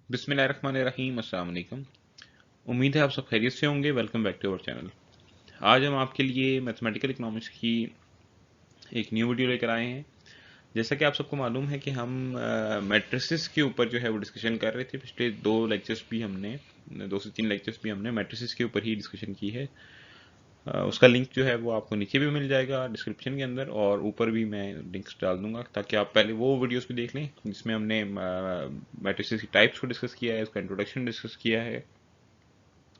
बिस्मिल्लाहिर्रहमानिर्रहीम। अस्सलाम वालेकुम। उम्मीद है आप सब खैरियत से होंगे। Welcome back to our channel. आज हम आपके लिए मैथमेटिकल इकोनॉमिक्स की एक न्यू वीडियो लेकर आए हैं। जैसा कि आप सबको मालूम है कि हम मैट्रिसेस के ऊपर जो है वो डिस्कशन कर रहे थे। पिछले दो से तीन लेक्चर्स भी हमने मैट्रिसेस के ऊपर ही डिस्कशन की है। उसका लिंक जो है वो आपको नीचे भी मिल जाएगा डिस्क्रिप्शन के अंदर, और ऊपर भी मैं लिंक्स डाल दूंगा ताकि आप पहले वो वीडियोस भी देख लें जिसमें हमने मैट्रिसेस की टाइप्स को डिस्कस किया है, उसका इंट्रोडक्शन डिस्कस किया है,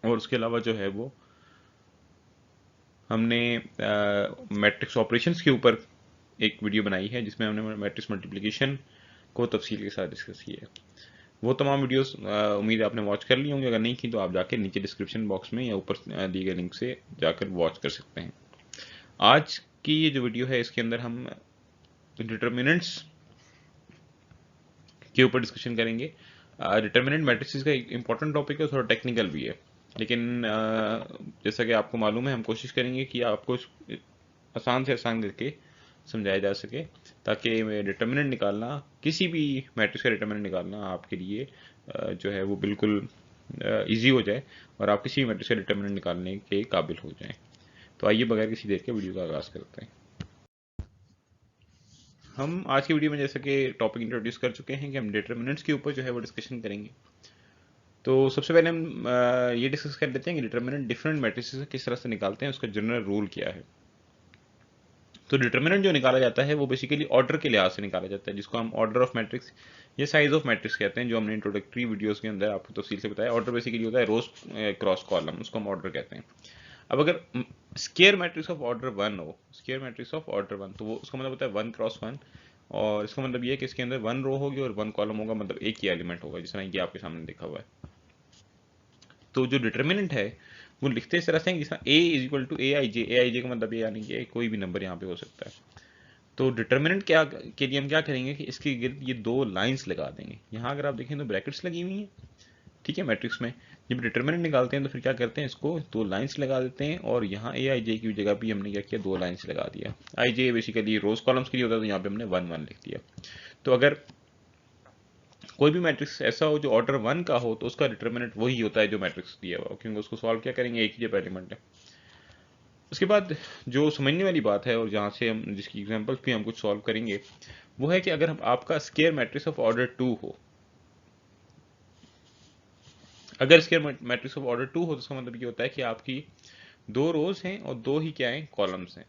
और उसके अलावा जो है वो हमने मैट्रिक्स ऑपरेशंस के ऊपर एक वीडियो बनाई है जिसमें हमने मैट्रिक्स मल्टीप्लिकेशन को तफसील के साथ डिस्कस किया है। वो तमाम वीडियोस उम्मीद है आपने वॉच कर ली होंगी। अगर नहीं की तो आप जाकर नीचे डिस्क्रिप्शन बॉक्स में या ऊपर दिए गए लिंक से जाकर वॉच कर सकते हैं। आज की ये जो वीडियो है इसके अंदर हम डिटर्मिनेंट्स के ऊपर डिस्कशन करेंगे। डिटर्मिनेंट मैट्रिसेस का एक इंपॉर्टेंट टॉपिक है, थोड़ा टेक्निकल भी है, लेकिन जैसा कि आपको मालूम है हम कोशिश करेंगे कि आपको आसान से आसान करके समझाया जा सके ताकि डिटर्मिनेंट निकालना, किसी भी मैट्रिक्स का डिटर्मिनेंट निकालना आपके लिए जो है वो बिल्कुल इजी हो जाए और आप किसी भी मैट्रिक्स का डिटर्मिनेंट निकालने के काबिल हो जाएं। तो आइए बगैर किसी देर के वीडियो का आगाज़ करते हैं। हम आज की वीडियो में जैसे कि टॉपिक इंट्रोड्यूस कर चुके हैं कि हम डिटर्मिनेंट्स के ऊपर जो है वो डिस्कशन करेंगे। तो सबसे पहले हम ये डिस्कस कर लेते हैं कि डिटर्मिनेंट डिफरेंट मैट्रिसेस किस तरह से निकालते हैं, उसका जनरल रूल क्या है। तो डिटर्मिनेंट जो निकाला जाता है वो बेसिकली ऑर्डर के लिहाज से निकाला जाता है, जिसको हम ऑर्डर ऑफ मैट्रिक्स या साइज ऑफ मैट्रिक्स कहते हैं, जो हमने इंट्रोडक्टरी वीडियोस के अंदर आपको तफसील से बताया। ऑर्डर बेसिकली होता है रोज क्रॉस कॉलम, उसको हम ऑर्डर कहते हैं। अब अगर square matrix of order one हो, square matrix of order one, तो वो उसका मतलब होता है 1 क्रॉस 1, और इसका मतलब ये है कि इसके अंदर 1 रो होगी और 1 कॉलम होगा, मतलब एक ही एलिमेंट होगा, जिस तरह कि आपके सामने लिखा हुआ है। तो जो डिटर्मिनेंट है वो लिखते इस तरह से जिस ए इज इक्वल टू ए आई जे का मतलब ये यानी कि कोई भी नंबर यहाँ पे हो सकता है। तो डिटर्मिनेंट क्या के लिए हम क्या करेंगे कि इसके गिर्द ये दो लाइंस लगा देंगे। यहाँ अगर आप देखें तो ब्रैकेट्स लगी हुई हैं, ठीक है। मैट्रिक्स में जब डिटर्मिनेंट निकालते हैं तो फिर क्या करते हैं, इसको दो लाइंस लगा देते हैं, और यहाँ ए आई जे की जगह भी हमने क्या किया, दो लाइंस लगा दिया। आई जे बेसिकली रोज कॉलम्स के लिए होता है, तो यहाँ पे हमने 1 1 लिख दिया। तो अगर कोई भी मैट्रिक्स ऐसा हो जो ऑर्डर 1 का हो तो उसका डिटर्मिनेंट वही होता है जो मैट्रिक्स दिया हुआ, क्योंकि उसको सॉल्व क्या करेंगे, एक ही जब एलिमेंट है। उसके बाद जो समझने वाली बात है और जहाँ से हम जिसकी एग्जांपल्स भी हम कुछ सॉल्व करेंगे, वो है कि अगर हम आपका स्केयर मैट्रिक्स ऑफ ऑर्डर 2 हो, अगर स्केयर मैट्रिक्स ऑफ ऑर्डर 2 हो तो उसका मतलब ये होता है कि आपकी दो रोज हैं और दो ही क्या हैं, कॉलम्स हैं।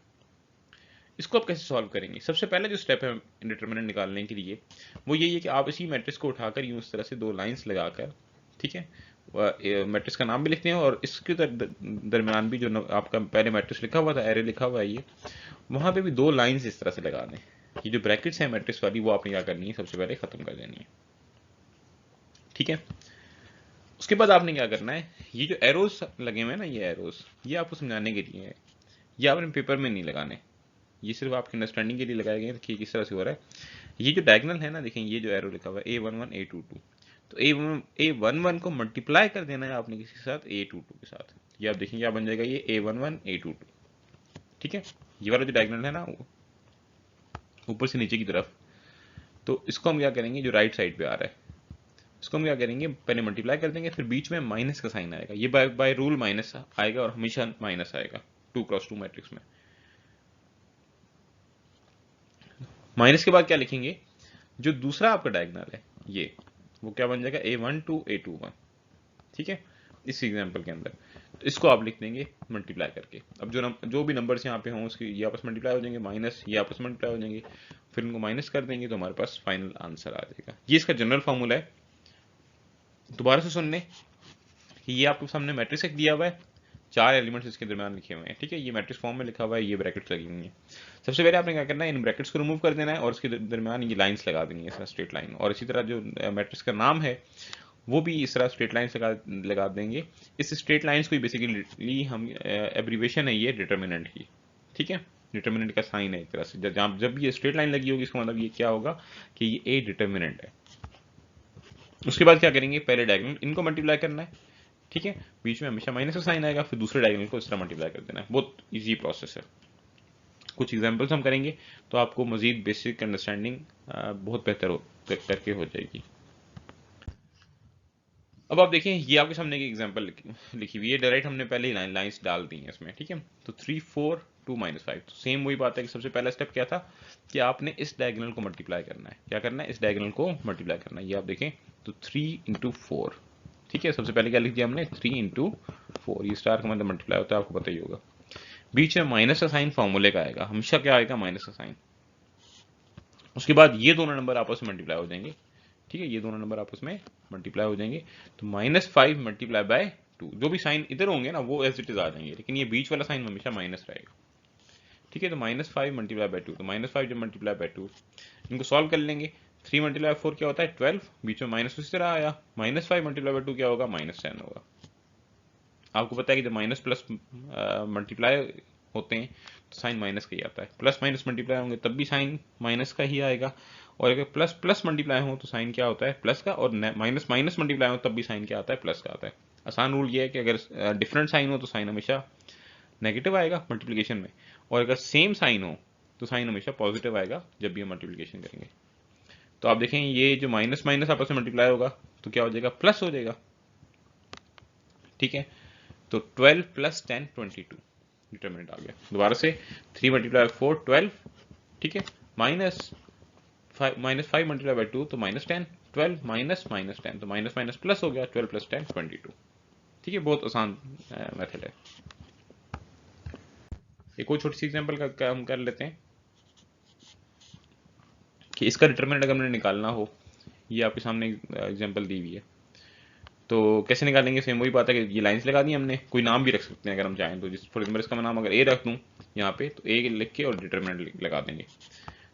इसको आप कैसे सॉल्व करेंगे? सबसे पहले जो स्टेप है डिटर्मिनेंट निकालने के लिए वो यही है कि आप इसी मैट्रिक्स को उठाकर यूं इस तरह से दो लाइंस लगाकर, ठीक है, मैट्रिक्स का नाम भी लिखते हैं और इसके दरमियान भी जो आपका पहले मैट्रिक्स लिखा हुआ था, एरे लिखा हुआ है ये, वहां पे भी दो लाइंस इस तरह से लगा दें। ये जो ब्रैकेट्स है मैट्रिक्स वाली वो आपने क्या करनी है, सबसे पहले खत्म कर देनी है, ठीक है। उसके बाद आपने क्या करना है, ये जो एरोस लगे हुए हैं ना, ये एरोस, ये आपको समझाने के लिए है, ये आपने पेपर में नहीं लगाने, ये सिर्फ आपकी अंडरस्टैंडिंग के लिए लगाए गए हैं कि किस तरह से हो रहा है। ये जो डायगोनल है ना, देखें ये जो एरो लिखा हुआ है A11 A22, तो A11 को मल्टीप्लाई कर देना है आपने किसके साथ, A22 के साथ। ये आप देखेंगे क्या बन जाएगा, ये A11 A22, ठीक है। ये वाला जो डायगोनल है ना ऊपर से नीचे की तरफ, तो इसको हम क्या करेंगे, जो राइट साइड पे आ रहा है इसको हम क्या करेंगे, पहले मल्टीप्लाई कर देंगे, फिर बीच में माइनस का साइन आएगा, ये बाय रूल माइनस आएगा और हमेशा माइनस आएगा 2 क्रॉस 2 मैट्रिक्स में। माइनस के बाद क्या लिखेंगे, जो दूसरा आपका डायगोनल है ये, वो क्या बन जाएगा, A12 A21, ठीक है, इस एग्जांपल के अंदर। तो इसको आप लिख देंगे मल्टीप्लाई करके। अब जो भी नंबर्स यहाँ पे हों उसके ये आपस में मल्टीप्लाई हो जाएंगे, माइनस ये आपस में मल्टीप्लाई हो जाएंगे, फिर उनको माइनस कर देंगे तो हमारे पास फाइनल आंसर आ जाएगा। ये इसका जनरल फॉर्मूला है। दोबारा से सुन लें कि ये आपके सामने मैट्रिक्स एक दिया हुआ है, चार एलिमेंट्स इसके दरमियान लिखे हुए हैं, ठीक है, ये मैट्रिक्स फॉर्म में लिखा हुआ है, ये ब्रैकेट्स लगी हुई हैं। सबसे पहले आपने क्या करना है, इन ब्रैकेट्स को रिमूव कर देना है और इसके दरमियान ये लाइंस लगा देनी है, स्ट्रेट लाइन। और इसी तरह जो मैट्रिक्स का नाम है वो भी इस तरह स्ट्रेट लाइन लगा देंगे। इस स्ट्रेट लाइंस को बेसिकली हम एब्रीवेशन है ये डिटर्मिनेंट की, ठीक है, डिटर्मिनेंट का साइन है एक तरह से। जब भी ये स्ट्रेट लाइन लगी होगी इसका मतलब ये क्या होगा कि ये ए डिटर्मिनेंट है। उसके बाद क्या करेंगे, पहले डायगोनल इनको मल्टीप्लाई करना है, ठीक है, बीच में हमेशा माइनस का साइन आएगा, फिर दूसरे डायगोनल को इस तरह मल्टीप्लाई कर देना है। बहुत इजी प्रोसेस है। कुछ एग्जांपल्स हम करेंगे तो आपको मजीद बेसिक अंडरस्टैंडिंग बहुत बेहतर करके हो जाएगी। अब आप देखें ये आपके सामने एक एग्जांपल लिखी हुई है, डायरेक्ट हमने पहले ही लाइंस डाल दी हैं इसमें, ठीक है। तो 3 4 2 -5, तो सेम वही बात है कि सबसे पहला स्टेप क्या था कि आपने इस डायगोनल को मल्टीप्लाई करना है। क्या करना है? इस डायगोनल को मल्टीप्लाई करना है। ये आप देखें तो 3 × 4, ठीक है। सबसे पहले क्या लिख दिया हमने? 3 × 4, ये स्टार का मतलब मल्टीप्लाई होता है, आपको पता ही होगा। बीच में माइनस का साइन फॉर्मूले का आएगा, हमेशा क्या आएगा? माइनस का साइन। उसके बाद ये दोनों नंबर आपस में मल्टीप्लाई हो जाएंगे, ठीक है। ये दोनों नंबर आपस में मल्टीप्लाई हो जाएंगे, तो -5 मल्टीप्लाई बाय 2, जो भी साइन इधर होंगे ना वो एज इट इज आ जाएंगे, लेकिन ये बीच वाला साइन हमेशा माइनस रहेगा, ठीक है। तो -5 मल्टीप्लाई बाय 2, तो -5 जब मल्टीप्लाई बाय 2, इनको सॉल्व कर लेंगे। 3 मल्टीप्लाई 4 क्या होता है? 12, बीच में माइनस उसी तरह आया। -5 मल्टीप्लाई बाय 2 क्या होगा? -10 होगा। आपको पता है कि जब माइनस प्लस मल्टीप्लाई होते हैं तो साइन माइनस का ही आता है, प्लस माइनस मल्टीप्लाई होंगे तब भी साइन माइनस का ही आएगा, और अगर प्लस प्लस मल्टीप्लाई हो तो साइन क्या होता है? प्लस का, और माइनस माइनस मल्टीप्लाई हो तब भी साइन क्या आता है? प्लस का आता है। आसान रूल ये है कि अगर डिफरेंट साइन हो तो साइन हमेशा नेगेटिव आएगा मल्टीप्लिकेशन में, और अगर सेम साइन हो तो साइन हमेशा पॉजिटिव आएगा जब भी हम मल्टीप्लिकेशन करेंगे। तो आप देखें ये जो माइनस माइनस आपस में मल्टीप्लाई होगा तो क्या हो जाएगा? प्लस हो जाएगा, ठीक है। तो 12 + 10 22, डिटरमिनेंट आ गया। दोबारा से 3 मल्टीप्लाई 4 12, ठीक है, -5 मल्टीप्लाई बाय 2 तो -10, 12 -10 तो माइनस माइनस प्लस हो गया, 12 + 10 22, ठीक है। बहुत आसान मेथड है। एक और छोटी सी एग्जांपल का हम कर लेते हैं कि इसका डिटरमिनेंट अगर हमने निकालना हो, ये आपके सामने एग्जांपल दी हुई है, तो कैसे निकालेंगे? सेम वही बात है कि ये लाइंस लगा दी हमने, कोई नाम भी रख सकते हैं अगर हम चाहें तो। जिस फॉर एग्जाम्पल इसका नाम अगर ए रख दूं यहाँ पे, तो ए लिख के और डिटरमिनेंट लगा देंगे।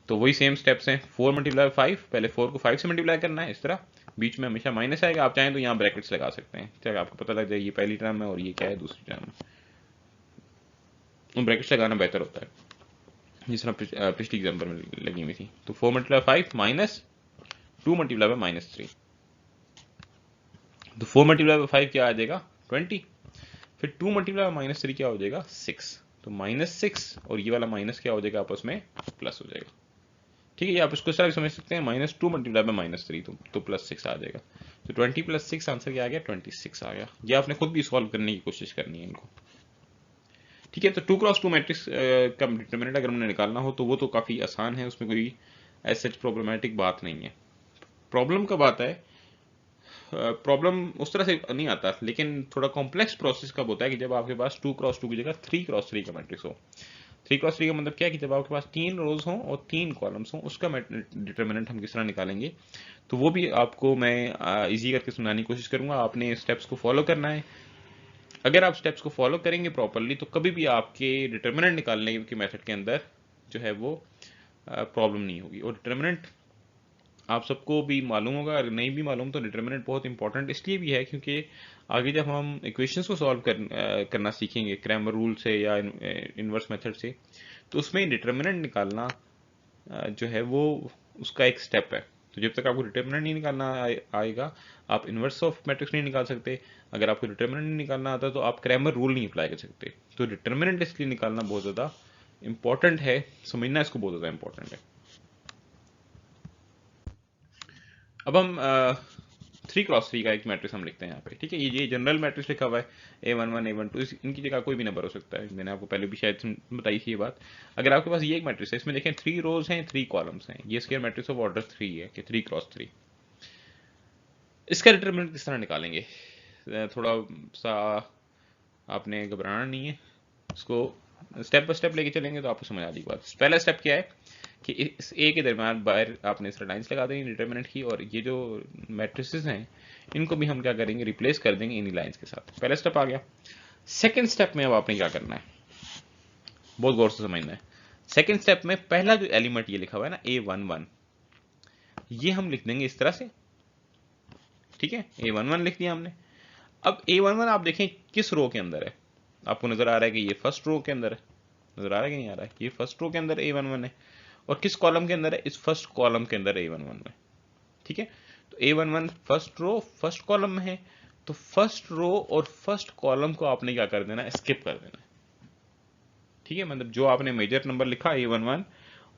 तो वही सेम स्टेप्स हैं। 4 मल्टीप्लाई 5, पहले 4 को 5 से मल्टीप्लाई करना है इस तरह, बीच में हमेशा माइनस आएगा। आप चाहें तो यहाँ ब्रैकेट्स लगा सकते हैं, चाहे आपको पता लग जाए ये पहली टर्म है और ये क्या है? दूसरी टर्म है। ब्रैकेट्स लगाना बेहतर होता है, जिस तरह पिछली एग्जाम्पल में लगी हुई थी। तो 4 मल्टीप्लाई 5 माइनस 2 मल्टीप्लाई बाय -3, तो 4 मल्टीप्लाई बाय 5 क्या आ जाएगा? 20, फिर 2 मल्टीप्लाई बाय -3 क्या हो जाएगा? 6, तो -6 और ये वाला माइनस क्या हो जाएगा? आपस में प्लस हो जाएगा, ठीक है। ये आप इसको इस तरह भी समझ सकते हैं, -2 मल्टीप्लाई बाय -3 तो +6 आ जाएगा। तो 20 + 6 आंसर क्या आ गया? 26 आ गया। ये आपने खुद भी सॉल्व करने की कोशिश करनी है इनको, ठीक है। तो 2 × 2 मैट्रिक्स का डिटरमिनेंट अगर हमने निकालना हो तो वो तो काफ़ी आसान है, उसमें कोई ऐसा प्रॉब्लमेटिक बात नहीं है। प्रॉब्लम कब आता है? प्रॉब्लम उस तरह से नहीं आता, लेकिन थोड़ा कॉम्प्लेक्स प्रोसेस कब होता है कि जब आपके पास 2 × 2 की जगह 3 × 3 का मैट्रिक्स हो। 3 × 3 का मतलब क्या है कि जब आपके पास 3 रोज हों और 3 कॉलम्स हों, उसका डिटरमिनेंट हम किस तरह निकालेंगे, तो वो भी आपको मैं इजी करके सुनाने की कोशिश करूंगा। आपने स्टेप्स को फॉलो करना है। अगर आप स्टेप्स को फॉलो करेंगे प्रॉपरली तो कभी भी आपके डिटरमिनेंट निकालने के मेथड के अंदर जो है वो प्रॉब्लम नहीं होगी। और डिटरमिनेंट आप सबको भी मालूम होगा, अगर नहीं भी मालूम तो डिटरमिनेंट बहुत इंपॉर्टेंट इसलिए भी है क्योंकि आगे जब हम इक्वेशंस को सॉल्व करना सीखेंगे क्रैमर रूल से या इनवर्स मेथड से, तो उसमें डिटरमिनेंट निकालना जो है वो उसका एक स्टेप है। तो जब तक आपको डिटरमिनेंट नहीं निकालना आएगा, आप इनवर्स ऑफ मैट्रिक्स नहीं निकाल सकते। अगर आपको डिटरमिनेंट नहीं निकालना आता तो आप क्रैमर रूल नहीं अप्लाई कर सकते। तो डिटरमिनेंट इसलिए निकालना बहुत ज़्यादा इंपॉर्टेंट है, समझना इसको बहुत ज़्यादा इंपॉर्टेंट है। अब हम 3 × 3 का एक मैट्रिक्स हम लिखते हैं यहाँ पे, ठीक है। ये जनरल मैट्रिक्स लिखा हुआ है, A11 A12, इनकी जगह कोई भी नंबर हो सकता है। मैंने आपको पहले भी शायद बताई थी ये बात। अगर आपके पास ये एक मैट्रिक्स है, इसमें देखें 3 रोज हैं 3 कॉलम्स हैं, ये स्क्वायर मैट्रिक्स ऑफ ऑर्डर 3 है कि 3 × 3। इसका डिटरमिनेंट किस तरह निकालेंगे? थोड़ा सा आपने घबराना नहीं है, इसको स्टेप बाय स्टेप लेके चलेंगे तो आपको समझ आ जाएगी बात। पहला स्टेप क्या है कि इस ए के दरम्यान बाहर आपने इस तरह लाइन्स लगा देंगे डिटरमिनेंट की, और ये जो मैट्रिसेस हैं इनको भी हम क्या करेंगे? रिप्लेस कर देंगे इन्हीं लाइन्स के साथ। पहला स्टेप आ गया। सेकेंड स्टेप में अब आपने क्या करना है, बहुत गौर से समझना है। सेकेंड स्टेप में पहला जो एलिमेंट ये लिखा हुआ है ना A11, ये हम लिख देंगे इस तरह से, ठीक है। A11 लिख दिया हमने। अब A11 आप देखें किस रो के अंदर है, आपको नजर आ रहा है कि ये फर्स्ट रो के अंदर है, नजर आ रहा है कि नहीं आ रहा है? ये फर्स्ट रो के अंदर A11 है, और किस कॉलम के अंदर है? इस फर्स्ट कॉलम के अंदर A11 है, ठीक है। तो A11 first row first column में है, तो फर्स्ट रो और फर्स्ट कॉलम को आपने क्या कर देना? स्किप कर देना, ठीक है। मतलब जो आपने मेजर नंबर लिखा A11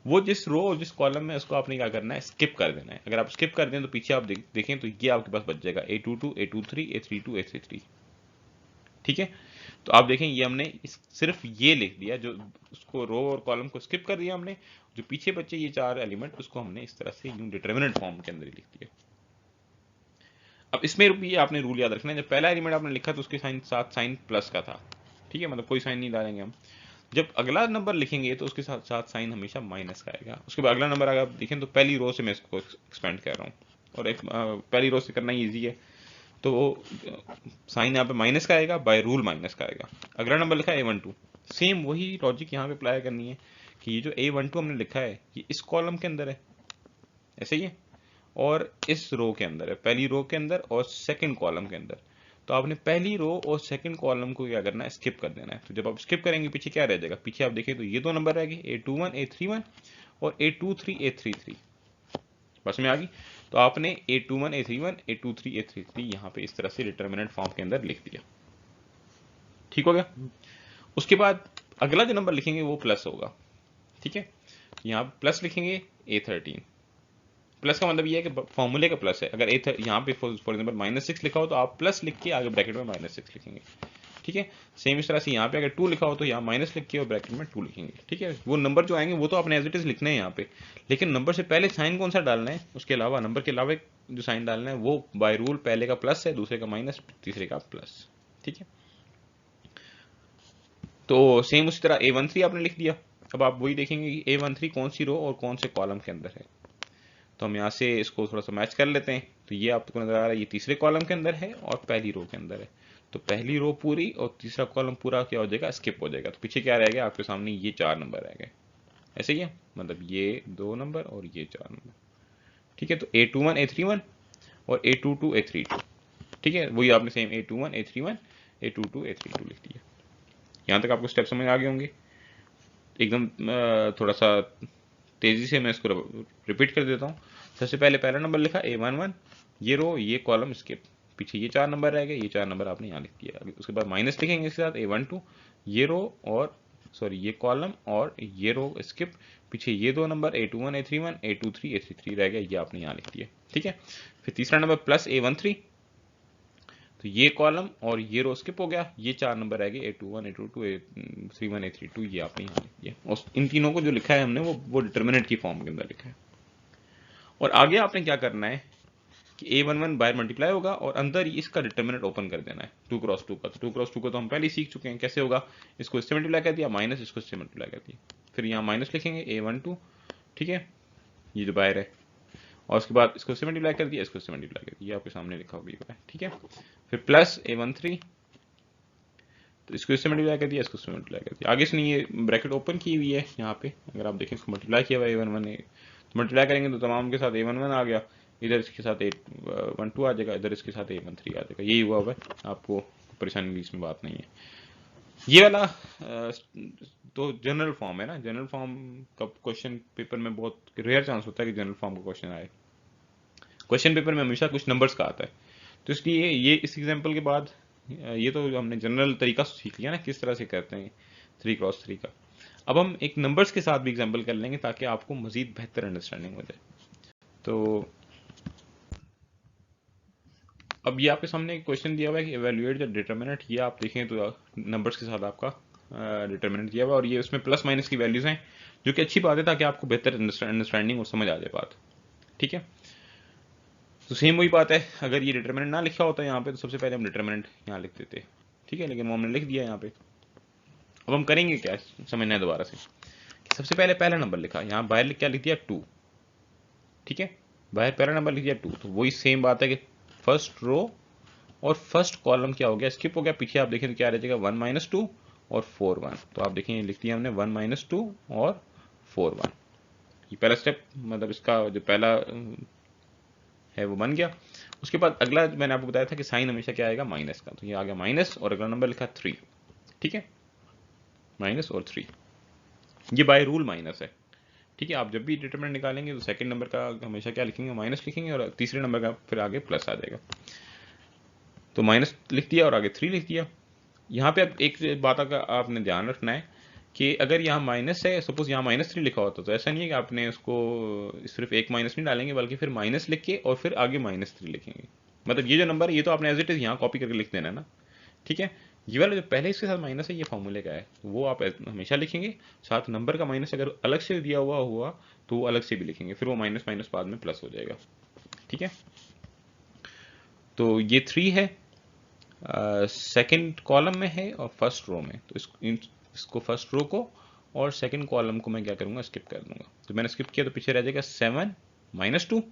वो जिस रो और जिस कॉलम में उसको आपने क्या करना है, स्किप कर देना है। अगर आप स्किप कर दें तो पीछे आप देखें तो ये आपके पास बच जाएगा A22, A23, A32, A33। ठीक है, तो आप देखें ये हमने सिर्फ ये लिख दिया, जो उसको रो और कॉलम को स्किप कर दिया हमने, जो पीछे बचे ये 4 एलिमेंट उसको हमने इस तरह से यूं डिटरमिनेंट फॉर्म के अंदर ही लिख दिया। अब इसमें भी आपने रूल याद रखना है, जब पहला एलिमेंट आपने लिखा तो उसके साथ साइन प्लस का था। ठीक है, मतलब कोई साइन नहीं डालेंगे हम। जब अगला नंबर लिखेंगे तो उसके साथ साथ साइन हमेशा माइनस का आएगा। उसके बाद अगला नंबर अगर आप देखें तो पहली रो से मैं इसको एक्सपेंड कर रहा हूँ, और एक पहली रो से करना ही ईजी है, तो साइन यहाँ पे माइनस का आएगा, बाय रूल माइनस का आएगा। अगला नंबर लिखा है A12, सेम वही लॉजिक यहाँ पे अप्लाई करनी है कि ये जो A12 हमने लिखा है ये इस कॉलम के अंदर है, ऐसे ही है, और इस रो के अंदर है, पहली रो के अंदर और सेकंड कॉलम के अंदर। तो आपने पहली रो और सेकंड कॉलम को क्या करना है, स्किप कर देना है। तो जब आप स्किप करेंगे पीछे क्या रह जाएगा, पीछे आप देखें तो ये दो नंबर रहेंगे, A21, A31 और A23, A33। बस में आ गई। तो आपने A21, A31, A23, A33 यहाँ पे इस तरह से डिटरमिनेंट फॉर्म के अंदर लिख दिया। ठीक हो गया। उसके बाद अगला जो नंबर लिखेंगे वो प्लस होगा। ठीक है, यहाँ प्लस लिखेंगे A13। प्लस का मतलब ये है कि फॉर्मूले का प्लस है। अगर यहाँ पे फॉर एग्जाम्पल -6 लिखा हो तो आप प्लस लिख के आगे ब्रैकेट में -6 लिखेंगे। ठीक है, सेम इस तरह से यहाँ पे अगर 2 लिखा हो तो यहाँ माइनस लिख के और ब्रैकेट में 2 लिखेंगे। ठीक है, वो नंबर जो आएंगे वो तो आपने एज इट इज लिखना है यहाँ पे, लेकिन नंबर से पहले साइन कौन सा डालना है, उसके अलावा नंबर के अलावा जो साइन डालना है वो बाय रूल पहले का प्लस है, दूसरे का माइनस, तीसरे का प्लस। ठीक है, तो सेम उसी तरह A13 आपने लिख दिया। अब आप वही देखेंगे कि A13 कौन सी रो और कौन से कॉलम के अंदर है, तो हम यहाँ से इसको थोड़ा सा मैच कर लेते हैं। तो ये आपको नजर आ रहा है ये तीसरे कॉलम के अंदर है और पहली रो के अंदर है, तो पहली रो पूरी और तीसरा कॉलम पूरा क्या हो जाएगा, स्किप हो जाएगा। तो पीछे क्या रह गया आपके सामने, ये 4 नंबर रह गए। ऐसे ही है, मतलब ये 2 नंबर और ये 4 नंबर। ठीक है, तो A21, A31 और A22, A32। ठीक है, वही आपने same A21, A31, A22, A32 लिख दिया। यहाँ तक आपको स्टेप समझ आ गए होंगे। एकदम थोड़ा सा तेजी से मैं इसको रिपीट कर देता हूँ। सबसे पहले पहला नंबर लिखा A11, ये रो ये कॉलम स्किप, पीछे ये 4 नंबर रह गए, ये 4 नंबर आपने यहाँ लिख दिया। उसके बाद माइनस लिखेंगे इसके साथ A12, ये रो और सॉरी ये कॉलम और ये रो स्किप, पीछे ये 2 number A21, A31, A23, A33 रह गया, ये आपने यहाँ लिख दिया। ठीक है, फिर तीसरा नंबर प्लस A13, तो ये कॉलम और ये रो स्किप हो गया, ये 4 नंबर रह गए A21, A22, A31, A32, ये आपने यहाँ लिख दिया। और इन तीनों को जो लिखा है हमने वो डिटर्मिनेंट की फॉर्म के अंदर लिखा है। और आगे आपने क्या करना है कि A11 बाहर मल्टीप्लाई होगा और अंदर ही इसका डिटर्मिनेंट ओपन कर देना है 2 क्रॉस 2 का। तो 2 क्रॉस 2 को तो हम पहले ही सीख चुके हैं कैसे होगा, इसको इससे मल्टीप्लाई कर दिया, माइनस इसको इससे मल्टीप्लाई कर दिया, फिर यहाँ माइनस लिखेंगे A12। ठीक है, ये जो बाहर है, और उसके बाद इसको इससे मल्टीप्लाई कर दिया, इसको इससे मल्टीप्लाई कर दिया, ये आपके सामने लिखा होगा। ठीक है, फिर प्लस A13, तो इसको इससे मल्टीप्लाई कर दिया, इसको इससे मल्टीप्लाई कर दिया। आगे से नहीं, ये ब्रैकेट ओपन की हुई है यहाँ पे, अगर आप देखें इसको मल्टीप्लाई किया हुआ A11 तो मल्टीप्लाई करेंगे तो तमाम के साथ A11 आ गया, इधर इसके साथ A12 आ जाएगा, इधर इसके साथ A13 आ जाएगा। यही हुआ हुआ है, आपको परेशानी की इसमें बात नहीं है। ये वाला तो जनरल फॉर्म है ना। जनरल फॉर्म का क्वेश्चन पेपर में बहुत रेयर चांस होता है कि जनरल फॉर्म का क्वेश्चन आए। क्वेश्चन पेपर में हमेशा कुछ नंबर्स का आता है, तो इसलिए ये इस एग्जाम्पल के बाद ये तो हमने जनरल तरीका सीख लिया ना किस तरह से करते हैं 3 क्रॉस 3 का। अब हम एक नंबर्स के साथ भी एग्जाम्पल कर लेंगे ताकि आपको मजीद बेहतर अंडरस्टैंडिंग हो जाए। तो अब ये आपके सामने एक क्वेश्चन दिया हुआ है कि एवेल्युएट द डिटरमिनेंट। ये आप देखें तो नंबर्स के साथ आपका डिटरमिनेंट दिया हुआ है, और ये उसमें प्लस माइनस की वैल्यूज हैं, जो कि अच्छी बात है ताकि आपको बेहतर अंडरस्टैंडिंग और समझ आ जाए बात। ठीक है, तो सेम वही बात है, अगर ये डिटरमिनेंट ना लिखा होता यहाँ पे तो सबसे पहले हम डिटरमिनेंट यहाँ लिख देते। ठीक है, लेकिन वो हमने लिख दिया यहाँ पे। अब हम करेंगे क्या, समझना है दोबारा से। सबसे पहले पहला नंबर लिखा, यहाँ बाहर क्या लिख दिया 2। ठीक है, बाहर पहला नंबर लिख दिया 2, तो वही सेम बात है कि फर्स्ट रो और फर्स्ट कॉलम क्या हो गया, स्किप हो गया। पीछे आप देखें तो क्या रह जाएगा 1 - 2 और 4 1। तो आप देखें लिख दिया हमने 1 - 2 और 4 1। ये पहला स्टेप, मतलब इसका जो पहला है वो बन गया। उसके बाद अगला मैंने आपको बताया था कि साइन हमेशा क्या आएगा, माइनस का, तो ये आ गया माइनस, और अगला नंबर लिखा 3। ठीक है, माइनस और 3, ये बाय रूल माइनस है। ठीक है, आप जब भी डिटरमिनेंट निकालेंगे तो सेकंड नंबर का हमेशा क्या लिखेंगे, माइनस लिखेंगे, और तीसरे नंबर का फिर आगे प्लस आ जाएगा। तो माइनस लिख दिया और आगे 3 लिख दिया। यहाँ पे अब एक बात का आपने ध्यान रखना है कि अगर यहाँ माइनस है, सपोज यहाँ -3 लिखा होता तो ऐसा नहीं है कि आपने उसको सिर्फ एक माइनस नहीं डालेंगे, बल्कि फिर माइनस लिख के और फिर आगे -3 लिखेंगे। मतलब ये जो नंबर है ये तो आपने एज इट इज यहाँ कॉपी करके लिख देना है ना, ठीक है। ये वाला जो पहले इसके साथ माइनस है ये फॉर्मूले का है, वो आप हमेशा लिखेंगे। साथ नंबर का माइनस अगर अलग से दिया हुआ तो वो अलग से भी लिखेंगे, फिर वो माइनस माइनस बाद में प्लस हो जाएगा, ठीक है। तो ये 3 है, सेकंड कॉलम में है और फर्स्ट रो में। तो इसको फर्स्ट रो को और सेकंड कॉलम को मैं क्या करूंगा, स्किप कर दूंगा। तो मैंने स्किप किया तो पीछे रह जाएगा 7 -2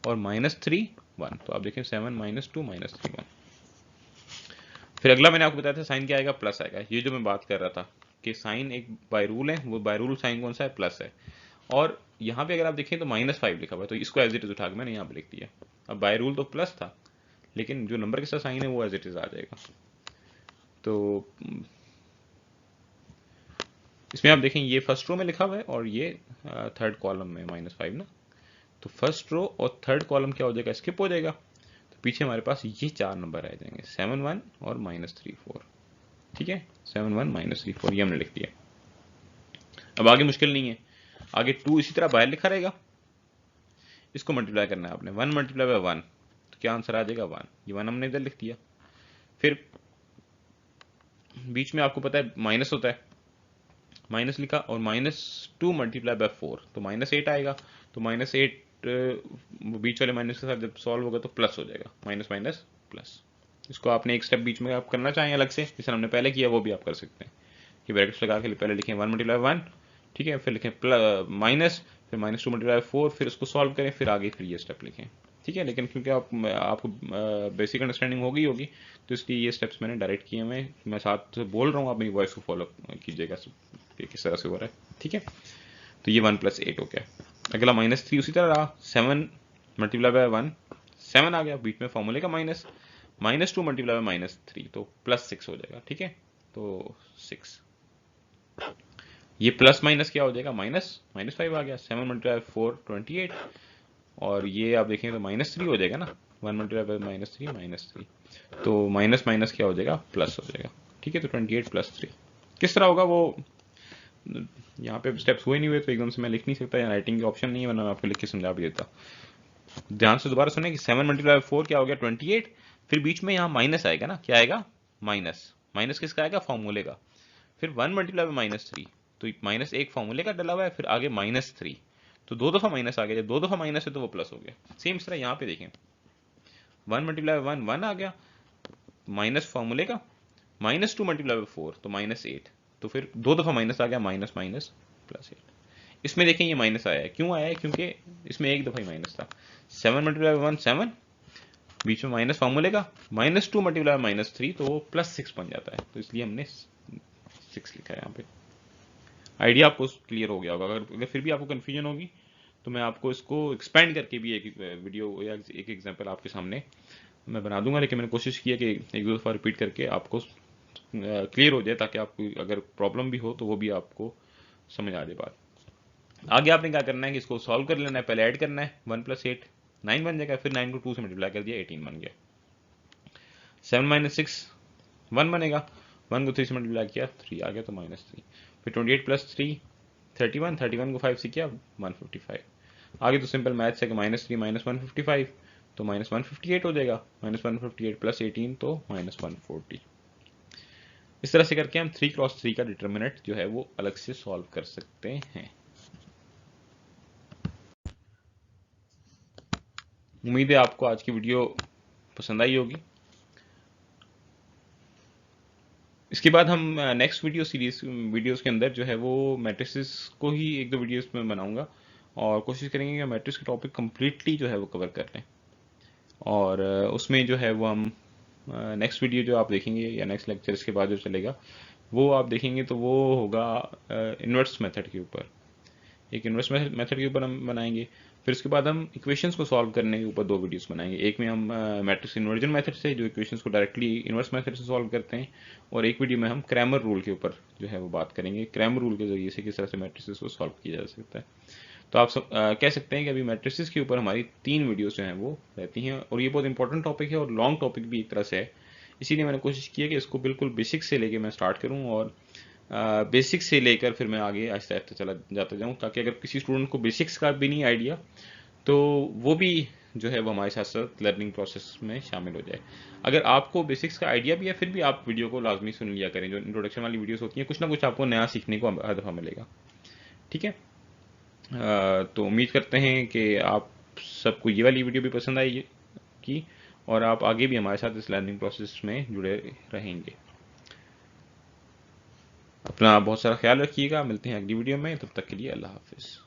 और -3 1। तो आप देखें 7 -2 -3 1। फिर अगला मैंने आपको बताया था साइन क्या आएगा, प्लस आएगा। ये जो मैं बात कर रहा था कि साइन एक बाय रूल है, वो बाय रूल साइन कौन सा है, प्लस है। और यहाँ पे अगर आप देखें तो -5 लिखा हुआ है, तो इसको एज इट इज उठा के मैंने यहाँ पे लिख दिया। अब बाय रूल तो प्लस था, लेकिन जो नंबर के साथ साइन है वो एज इट इज आ जाएगा। तो इसमें आप देखें ये फर्स्ट रो में लिखा हुआ है और ये थर्ड कॉलम में -5 ना। तो फर्स्ट रो और थर्ड कॉलम क्या हो जाएगा, स्किप हो जाएगा। तो पीछे हमारे पास ये 4 नंबर रह जाएंगे, 7 1 और -3 4, ठीक है। 7 1 -3 4 ये हमने लिख दिया। अब आगे मुश्किल नहीं है, आगे 2 इसी तरह बाहर लिखा रहेगा, इसको मल्टीप्लाई करना है आपने। 1 मल्टीप्लाई बाय 1 तो क्या आंसर आ जाएगा 1। ये 1 हमने इधर लिख दिया। फिर बीच में आपको पता है माइनस होता है, माइनस लिखा और -2 मल्टीप्लाई बाय 4 तो -8 आएगा। तो -8 बीच वाले माइनस के साथ जब सॉल्व होगा तो प्लस हो जाएगा, माइनस माइनस प्लस। इसको आपने एक स्टेप बीच में आप करना चाहें अलग से, जैसे हमने पहले किया वो भी आप कर सकते हैं कि ब्रैकेट्स लगा के पहले लिखें 1 मल्टीप्लाई 1, ठीक है, फिर लिखें माइनस, फिर -2 मल्टीप्लाई 4, फिर उसको सॉल्व करें, फिर आगे फिर ये स्टेप लिखें, ठीक है। लेकिन क्योंकि आपको बेसिक अंडरस्टैंडिंग होगी तो इसलिए ये स्टेप्स मैंने डायरेक्ट किए हैं, मैं साथ बोल रहा हूँ, आप मेरी वॉइस को फॉलो कीजिएगा कि किस तरह से हो रहा है, ठीक है। तो ये 1 + 8 हो गया। अगला -3 उसी तरह रहा, 7 मल्टीप्लाई बाय 1 7 आ गया, बीच में फॉर्मूले का माइनस, -2 मल्टीप्लाई बाय -3 तो +6 हो जाएगा, ठीक है। तो 6, ये प्लस माइनस क्या हो जाएगा, -5 आ गया। 7 मल्टीप्लाई 4 28 और ये आप देखें तो -3 हो जाएगा ना, 1 मल्टीप्लाई बाय -3 तो माइनस माइनस क्या हो जाएगा, प्लस हो जाएगा, ठीक है। तो 28 + 3 किस तरह होगा वो यहाँ पे स्टेप्स हुए नहीं हुए तो एकदम से मैं लिख नहीं सकता, या राइटिंग के ऑप्शन नहीं है, वरना मैं आपको लिख के समझा भी देता। ध्यान से दोबारा सुने कि 7 मल्टीप्लाई 4 क्या हो गया 28, फिर बीच में यहाँ माइनस आएगा ना, क्या आएगा, माइनस। माइनस किसका आएगा, फॉर्मूले का। फिर 1 मल्टीप्लाई बाय -3 तो माइनस एक फॉर्मूले का डला हुआ है, फिर आगे -3 तो 2 दफा माइनस आ गया, जब 2 दफा माइनस है तो वो प्लस हो गया। सेम इस तरह यहाँ पे देखें, 1 मल्टीप्लाई 1 1 आ गया, माइनस फॉर्मूले का, -2 मल्टीप्लाई बाय 4 तो -8 तो फिर 2 दफा माइनस आ गया, माइनस माइनस +8। इसमें देखें ये माइनस आया है, क्यों आया है, क्योंकि इसमें एक दफा ही माइनस था। 7 मल्टीप्लाई बाय 1 7, बीच में माइनस फॉर्मूले का, -2 मल्टीप्लाई बाय -3 तो वो +6 बन जाता है, तो इसलिए हमने 6 लिखा है यहाँ पे। आइडिया आपको क्लियर हो गया होगा। अगर फिर भी आपको कन्फ्यूजन होगी तो मैं आपको इसको एक्सपेंड करके भी एक वीडियो या एक एग्जांपल आपके सामने मैं बना दूंगा, लेकिन मैंने कोशिश की है कि एक दो दफ़ा रिपीट करके आपको क्लियर हो जाए, ताकि आपको अगर प्रॉब्लम भी हो तो वो भी आपको समझ आ जाए बात। आगे आपने क्या करना है कि इसको सॉल्व कर लेना है, पहले ऐड करना है, 1 + 8 9 बन जाएगा, फिर 9 को 2 से मल्टीप्लाई कर दिया 18 बन गया। 7 - 6 1 बनेगा, 1 को 3 से मल्टीप्लाई किया 3 आ गया, तो -3। फिर 28 + 3 31, 31 को 5 से किया 155। आगे तो सिंपल मैथ्स है कि -3 - 155 तो -158 हो जाएगा, -158 + 18 तो -140। इस तरह से करके हम 3 × 3 का डिटर्मिनेंट जो है वो अलग से सॉल्व कर सकते हैं। उम्मीद है आपको आज की वीडियो पसंद आई होगी। इसके बाद हम नेक्स्ट वीडियोस के अंदर जो है वो मैट्रिसेस को ही एक दो वीडियोस में बनाऊंगा, और कोशिश करेंगे कि मैट्रिक्स के टॉपिक कम्प्लीटली जो है वो कवर कर लें। और उसमें जो है वो हम नेक्स्ट वीडियो जो आप देखेंगे या नेक्स्ट लेक्चर इसके बाद जो चलेगा वो आप देखेंगे तो वो होगा इन्वर्स मेथड के ऊपर। एक इन्वर्स मेथड के ऊपर हम बनाएंगे, फिर उसके बाद हम इक्वेशंस को सॉल्व करने के ऊपर 2 वीडियोस बनाएंगे। एक में हम मैट्रिक्स इन्वर्जन मेथड से जो इक्वेशंस को डायरेक्टली इन्वर्स मेथड से सॉल्व करते हैं, और एक वीडियो में हम क्रैमर रूल के ऊपर जो है वो बात करेंगे, क्रैमर रूल के जरिए से किस तरह से मैट्रिसेस को सॉल्व किया जा सकता है। तो आप सब कह सकते हैं कि अभी मैट्रिसेस के ऊपर हमारी 3 वीडियोस जो हैं वो रहती हैं, और ये बहुत इंपॉर्टेंट टॉपिक है और लॉन्ग टॉपिक भी एक तरह से है। इसीलिए मैंने कोशिश की है कि इसको बिल्कुल बेसिक से लेके मैं स्टार्ट करूँ, और बेसिक्स से लेकर फिर मैं आगे आहिस्ता आहिस्ता चला जाता जाऊँ, ताकि अगर किसी स्टूडेंट को बेसिक्स का भी नहीं आइडिया तो वो भी जो है वो हमारे साथ साथ लर्निंग प्रोसेस में शामिल हो जाए। अगर आपको बेसिक्स का आइडिया भी है फिर भी आप वीडियो को लाजमी सुन लिया करें, जो इंट्रोडक्शन वाली वीडियोस होती हैं कुछ ना कुछ आपको नया सीखने को हर दफ़ा मिलेगा। ठीक है, तो उम्मीद करते हैं कि आप सबको ये वाली वीडियो भी पसंद आएगी और आप आगे भी हमारे साथ इस लर्निंग प्रोसेस में जुड़े रहेंगे। अपना बहुत सारा ख्याल रखिएगा, मिलते हैं अगली वीडियो में, तब तक के लिए अल्लाह हाफिज़।